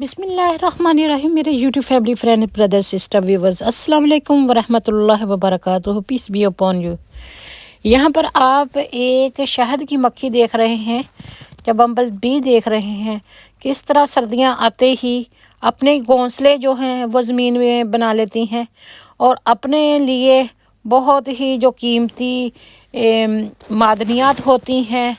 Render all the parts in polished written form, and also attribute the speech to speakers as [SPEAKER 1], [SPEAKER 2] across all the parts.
[SPEAKER 1] बिस्मिल्लाहिर्रहमानिर्रहीम। मेरे YouTube family friend brother sister viewers, अस्सलाम वालेकुम वरहमतुल्लाहि वबरकातुहू। Peace be upon you. यहाँ पर आप एक शहद की मक्खी देख रहे हैं या बम्बल बी देख रहे हैं। किस तरह सर्दियाँ आते ही अपने घोंसले जो हैं वो ज़मीन में बना लेती हैं और अपने लिए बहुत ही जो कीमती मादनियात होती हैं,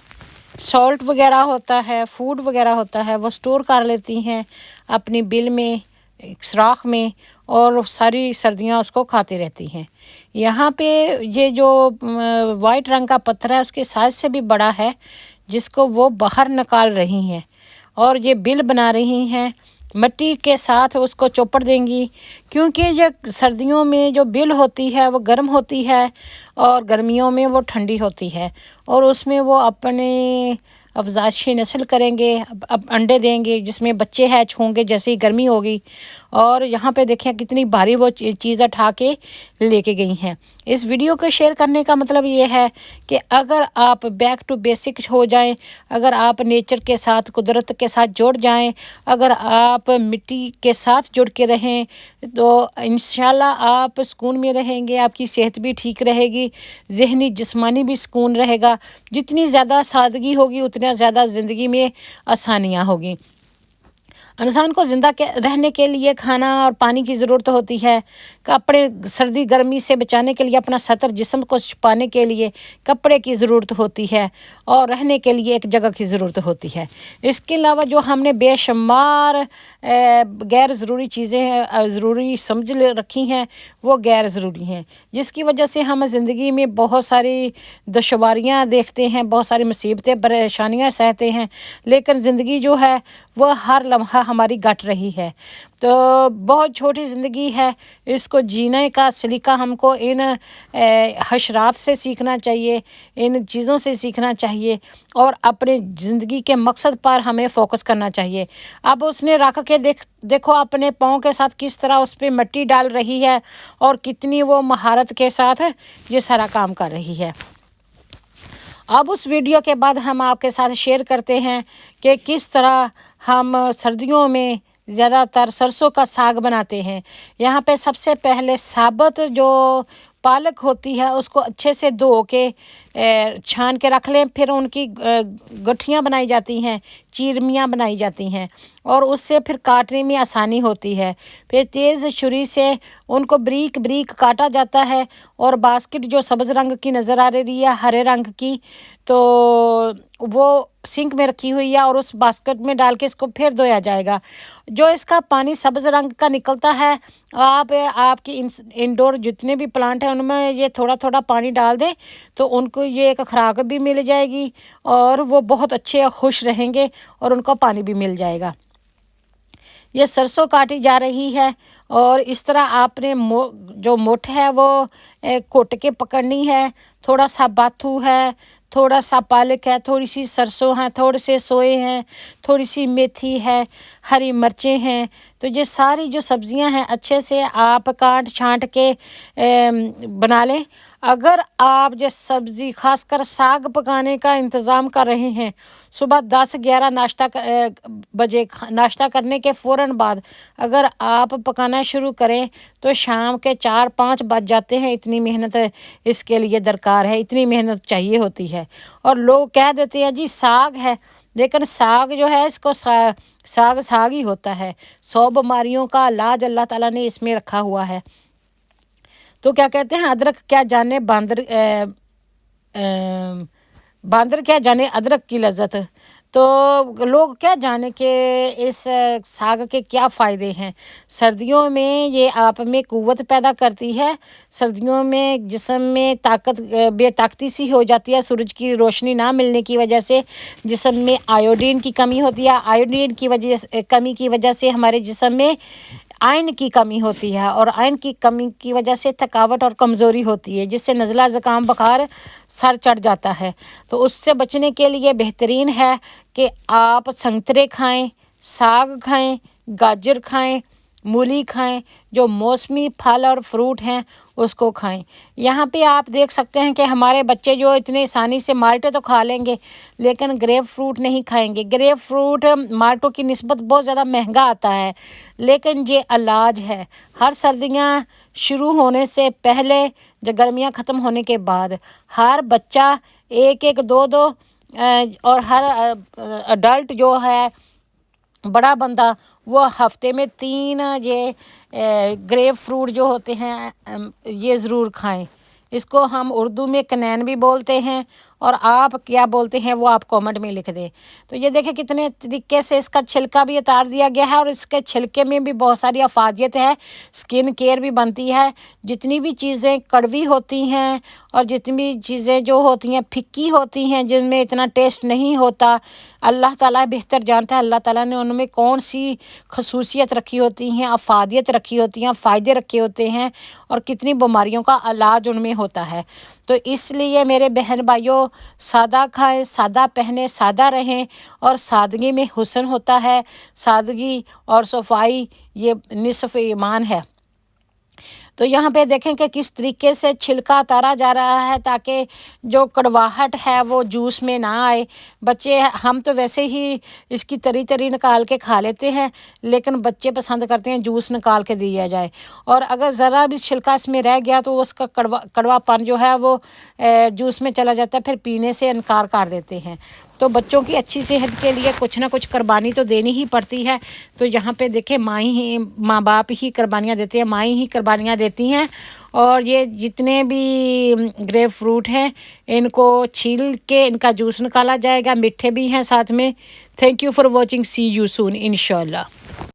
[SPEAKER 1] सॉल्ट वगैरह होता है, फूड वगैरह होता है, वो स्टोर कर लेती हैं अपनी बिल में, एक सुराख में, और सारी सर्दियां उसको खाती रहती हैं। यहाँ पे ये जो वाइट रंग का पत्थर है उसके साइज से भी बड़ा है, जिसको वो बाहर निकाल रही हैं और ये बिल बना रही हैं। मिट्टी के साथ उसको चौपड़ देंगी, क्योंकि ये सर्दियों में जो बिल होती है वो गर्म होती है और गर्मियों में वो ठंडी होती है, और उसमें वो अपने अफजाइशी नस्ल करेंगे, अब अंडे देंगे जिसमें बच्चे हैच होंगे जैसे ही गर्मी होगी। और यहाँ पे देखें कितनी भारी वो चीज़ उठा के लेके गई हैं। इस वीडियो को शेयर करने का मतलब ये है कि अगर आप बैक टू बेसिक हो जाएं, अगर आप नेचर के साथ, कुदरत के साथ जुड़ जाएं, अगर आप मिट्टी के साथ जुड़ के रहें, तो इंशाल्लाह आप सुकून में रहेंगे, आपकी सेहत भी ठीक रहेगी, ज़हनी जिस्मानी भी सुकून रहेगा। जितनी ज़्यादा सादगी होगी उतना ज़्यादा ज़िंदगी में आसानियाँ होगी। इंसान को ज़िंदा रहने के लिए खाना और पानी की ज़रूरत होती है। कपड़े सर्दी गर्मी से बचाने के लिए, अपना सतर जिस्म को छुपाने के लिए कपड़े की ज़रूरत होती है, और रहने के लिए एक जगह की ज़रूरत होती है। इसके अलावा जो हमने बेशुमार गैर ज़रूरी चीज़ें ज़रूरी समझ रखी हैं वो गैर ज़रूरी हैं, जिसकी वजह से हम ज़िंदगी में बहुत सारी दुश्वारियाँ देखते हैं, बहुत सारी मुसीबतें परेशानियाँ सहते हैं, लेकिन ज़िंदगी जो है वह हर लम्हा हमारी कट रही है। तो बहुत छोटी ज़िंदगी है, इसको जीने का सलीका हमको इन हशरात से सीखना चाहिए, इन चीज़ों से सीखना चाहिए, और अपने ज़िंदगी के मकसद पर हमें फ़ोकस करना चाहिए। अब उसने रख के देखो अपने पाँव के साथ किस तरह उस पर मिट्टी डाल रही है और कितनी वो महारत के साथ ये सारा काम कर रही है। अब उस वीडियो के बाद हम आपके साथ शेयर करते हैं कि किस तरह हम सर्दियों में ज़्यादातर सरसों का साग बनाते हैं। यहाँ पे सबसे पहले साबुत जो पालक होती है उसको अच्छे से धो के छान के रख लें, फिर उनकी गठियाँ बनाई जाती हैं, चीरमियाँ बनाई जाती हैं, और उससे फिर काटने में आसानी होती है। फिर तेज़ छुरी से उनको बारीक बारीक काटा जाता है, और बास्केट जो सब्ज़ रंग की नज़र आ रही है, हरे रंग की, तो वो सिंक में रखी हुई है, और उस बास्केट में डाल के इसको फिर धोया जाएगा। जो इसका पानी सब्ज़ रंग का निकलता है, आप आपकी इंडोर जितने भी प्लांट हैं उनमें ये थोड़ा थोड़ा पानी डाल दें, तो उनको ये एक खुराक भी मिल जाएगी और वो बहुत अच्छे खुश रहेंगे और उनको पानी भी मिल जाएगा। ये सरसों काटी जा रही है, और इस तरह आपने जो मुठ है वो कोट के पकड़नी है। थोड़ा सा बाथू है, थोड़ा सा पालक है, थोड़ी सी सरसों है, थोड़े से सोए हैं, थोड़ी सी मेथी है, हरी मिर्चें हैं। तो ये सारी जो सब्जियां हैं अच्छे से आप काट छांट के बना लें। अगर आप जो सब्ज़ी खासकर साग पकाने का इंतज़ाम कर रहे हैं, सुबह 10-11 बजे नाश्ता करने के फ़ौरन बाद अगर आप पकाना शुरू करें तो शाम के 4-5 बज जाते हैं। इतनी मेहनत इसके लिए दरकार है, इतनी मेहनत चाहिए होती है। और लोग कह देते हैं जी साग है, लेकिन साग जो है इसको साग ही होता है। 100 बीमारियों का इलाज अल्लाह ताला ने इसमें रखा हुआ है। तो क्या कहते हैं, अदरक क्या जाने बांदर क्या जाने अदरक की लज्जत। तो लोग क्या जाने कि इस साग के क्या फ़ायदे हैं। सर्दियों में ये आप में क़ुव्वत पैदा करती है। सर्दियों में जिस्म में ताकत बेताकती सी हो जाती है, सूरज की रोशनी ना मिलने की वजह से जिस्म में आयोडीन की कमी होती है। आयोडीन की कमी की वजह से हमारे जिस्म में आयरन की कमी होती है, और आयरन की कमी की वजह से थकावट और कमज़ोरी होती है, जिससे नज़ला ज़ुकाम बुखार सर चढ़ जाता है। तो उससे बचने के लिए बेहतरीन है कि आप संतरे खाएं, साग खाएं, गाजर खाएं, मूली खाएं, जो मौसमी फल और फ्रूट हैं उसको खाएं। यहाँ पे आप देख सकते हैं कि हमारे बच्चे जो इतने आसानी से माल्टे तो खा लेंगे लेकिन ग्रेप फ्रूट नहीं खाएंगे। ग्रेप फ्रूट माल्टों की निस्बत बहुत ज़्यादा महंगा आता है, लेकिन ये इलाज है। हर सर्दियाँ शुरू होने से पहले, जब गर्मियाँ ख़त्म होने के बाद, हर बच्चा एक एक दो दो और हर अडल्ट जो है, बड़ा बंदा, वो हफ्ते में 3 ये ग्रेप फ्रूट जो होते हैं ये ज़रूर खाएं। इसको हम उर्दू में कनैन भी बोलते हैं, और आप क्या बोलते हैं वो आप कमेंट में लिख दें। तो ये देखें कितने तरीके से इसका छिलका भी उतार दिया गया है, और इसके छिलके में भी बहुत सारी अफादियत है, स्किन केयर भी बनती है। जितनी भी चीज़ें कड़वी होती हैं और जितनी भी चीज़ें जो होती हैं फिक्की होती हैं, जिनमें इतना टेस्ट नहीं होता, अल्लाह ताला बेहतर जानता है अल्लाह ताला ने उनमें कौन सी खसूसियत रखी होती हैं, अफादियत रखी होती हैं, फ़ायदे रखे होते हैं, और कितनी बीमारियों का इलाज उनमें होता है। तो इसलिए मेरे बहन भाइयों, सादा खाएं, सादा पहने, सादा रहें, और सादगी में हुस्न होता है। सादगी और सफाई ये निसफ़ ईमान है। तो यहाँ पे देखें कि किस तरीके से छिलका उतारा जा रहा है ताकि जो कड़वाहट है वो जूस में ना आए। बच्चे, हम तो वैसे ही इसकी तरी तरी निकाल के खा लेते हैं, लेकिन बच्चे पसंद करते हैं जूस निकाल के दिया जाए, और अगर ज़रा भी छिलका इसमें रह गया तो उसका कड़वापन जो है वो जूस में चला जाता है, फिर पीने से इनकार कर देते हैं। तो बच्चों की अच्छी सेहत के लिए कुछ ना कुछ कुर्बानी तो देनी ही पड़ती है। तो यहाँ पे देखें, माँ बाप ही कुर्बानियाँ देते हैं, माँ ही कुर्बानियाँ देती हैं। और ये जितने भी ग्रेप फ्रूट हैं इनको छील के इनका जूस निकाला जाएगा, मीठे भी हैं साथ में। Thank you for watching, see you soon इंशाल्लाह।